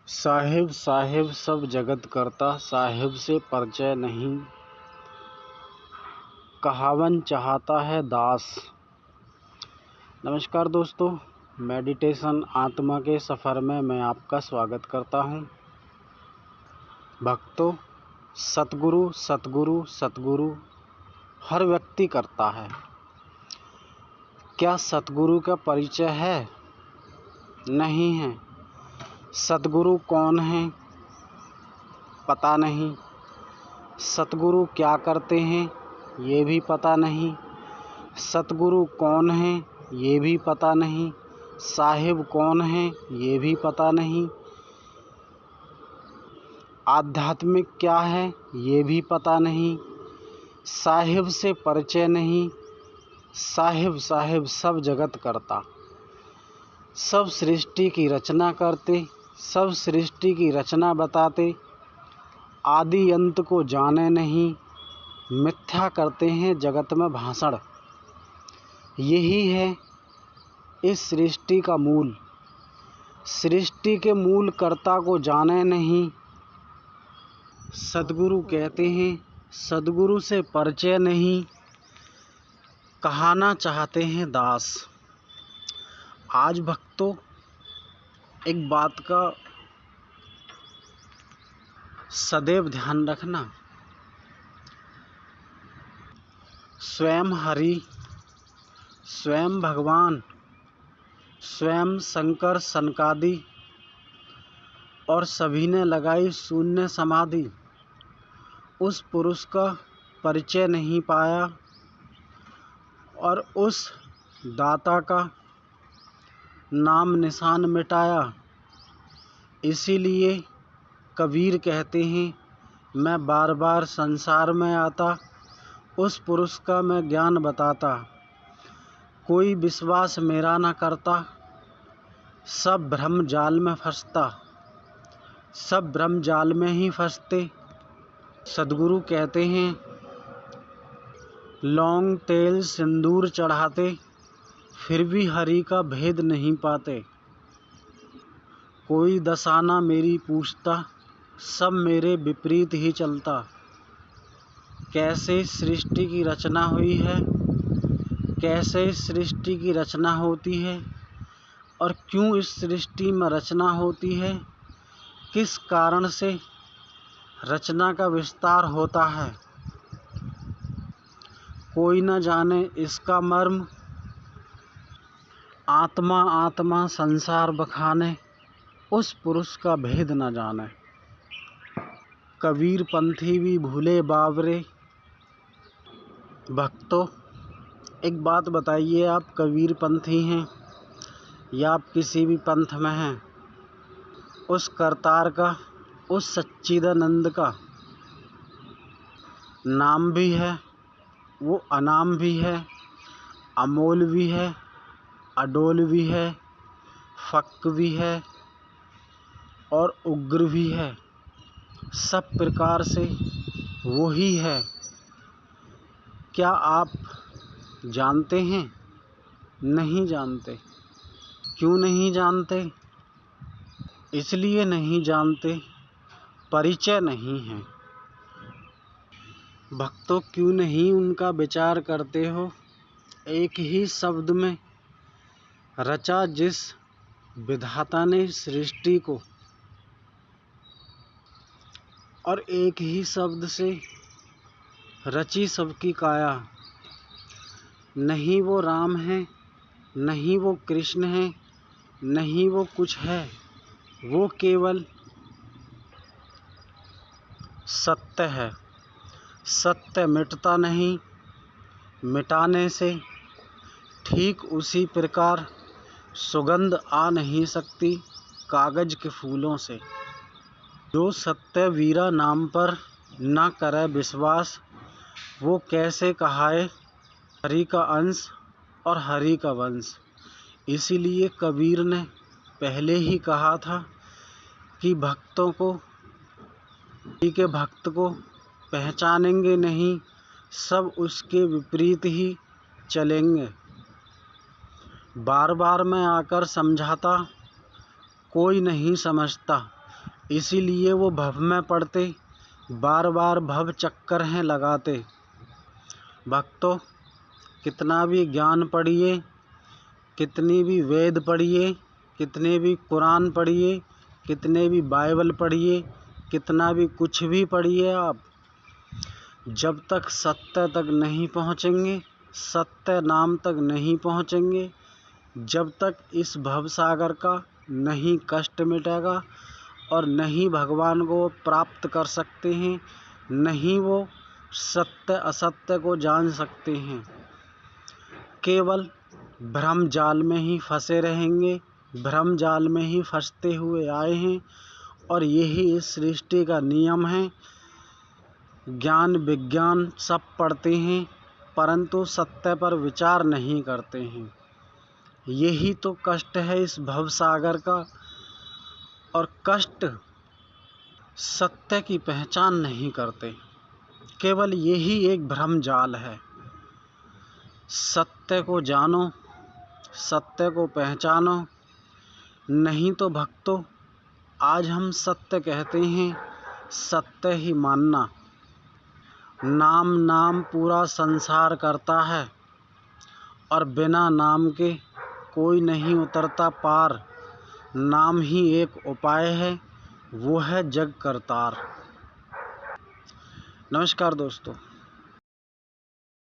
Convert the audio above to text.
साहिब साहिब सब जगत करता, साहिब से परिचय नहीं, कहावन चाहता है दास। नमस्कार दोस्तों, मेडिटेशन आत्मा के सफ़र में मैं आपका स्वागत करता हूं। भक्तों, सतगुरु सतगुरु सतगुरु हर व्यक्ति करता है। क्या सतगुरु का परिचय है? नहीं है। सतगुरु कौन है? पता नहीं। सतगुरु क्या करते हैं? ये भी पता नहीं। सतगुरु कौन है? ये भी पता नहीं। साहिब कौन है? ये भी पता नहीं। आध्यात्मिक क्या है? ये भी पता नहीं। साहिब से परिचय नहीं। साहिब साहिब सब जगत करता, सब सृष्टि की रचना करते, सब सृष्टि की रचना बताते, आदि अंत को जाने नहीं, मिथ्या करते हैं जगत में भाषण। यही है इस सृष्टि का मूल। सृष्टि के मूल कर्ता को जाने नहीं। सद्गुरु कहते हैं सद्गुरु से परिचय नहीं, कहाना चाहते हैं दास। आज भक्तों, एक बात का सदैव ध्यान रखना। स्वयं हरि, स्वयं भगवान, स्वयं शंकर सनकादि और सभी ने लगाई शून्य समाधि, उस पुरुष का परिचय नहीं पाया और उस दाता का नाम निशान मिटाया। इसीलिए कबीर कहते हैं, मैं बार बार संसार में आता, उस पुरुष का मैं ज्ञान बताता। कोई विश्वास मेरा न करता, सब भ्रम जाल में फंसता, सब भ्रम जाल में ही फंसते। सद्गुरु कहते हैं, लौंग तेल सिंदूर चढ़ाते, फिर भी हरि का भेद नहीं पाते। कोई दसाना मेरी पूछता, सब मेरे विपरीत ही चलता। कैसे सृष्टि की रचना हुई है, कैसे सृष्टि की रचना होती है और क्यों इस सृष्टि में रचना होती है, किस कारण से रचना का विस्तार होता है, कोई न जाने इसका मर्म। आत्मा आत्मा संसार बखाने, उस पुरुष का भेद न जाने। कबीर पंथी भी भूले बावरे। भक्तों, एक बात बताइए, आप कबीर पंथी हैं या आप किसी भी पंथ में हैं, उस करतार का, उस सच्चिदानंद का नाम भी है, वो अनाम भी है, अमोल भी है, अडोल भी है, फक भी है और उग्र भी है। सब प्रकार से वो ही है। क्या आप जानते हैं? नहीं जानते। क्यों नहीं जानते? इसलिए नहीं जानते, परिचय नहीं है। भक्तों, क्यों नहीं उनका विचार करते हो? एक ही शब्द में रचा जिस विधाता ने सृष्टि को, और एक ही शब्द से रची सबकी काया। नहीं वो राम है, नहीं वो कृष्ण है, नहीं वो कुछ है, वो केवल सत्य है। सत्य मिटता नहीं, मिटाने से ठीक उसी प्रकार सुगंध आ नहीं सकती कागज के फूलों से। जो सत्य वीरा नाम पर न करे विश्वास, वो कैसे कहाए हरि का अंश और हरि का वंश। इसीलिए कबीर ने पहले ही कहा था कि भक्तों को, हरि के भक्त को पहचानेंगे नहीं, सब उसके विपरीत ही चलेंगे। बार बार मैं आकर समझाता, कोई नहीं समझता, इसीलिए वो भव में पड़ते बार बार भव चक्कर हैं लगाते। भक्तों, कितना भी ज्ञान पढ़िए, कितनी भी वेद पढ़िए, कितने भी कुरान पढ़िए, कितने भी बाइबल पढ़िए, कितना भी कुछ भी पढ़िए आप, जब तक सत्य तक नहीं पहुँचेंगे, सत्य नाम तक नहीं पहुँचेंगे, जब तक इस भवसागर का नहीं कष्ट मिटेगा और नहीं भगवान को प्राप्त कर सकते हैं, नहीं वो सत्य असत्य को जान सकते हैं। केवल भ्रम जाल में ही फंसे रहेंगे, भ्रम जाल में ही फंसते हुए आए हैं और यही इस सृष्टि का नियम है। ज्ञान विज्ञान सब पढ़ते हैं परंतु सत्य पर विचार नहीं करते हैं। यही तो कष्ट है इस भवसागर का, और कष्ट सत्य की पहचान नहीं करते। केवल यही एक भ्रम जाल है। सत्य को जानो, सत्य को पहचानो, नहीं तो भक्तों आज हम सत्य कहते हैं, सत्य ही मानना। नाम नाम पूरा संसार करता है और बिना नाम के कोई नहीं उतरता पार। नाम ही एक उपाय है, वो है जग करतार। नमस्कार दोस्तों।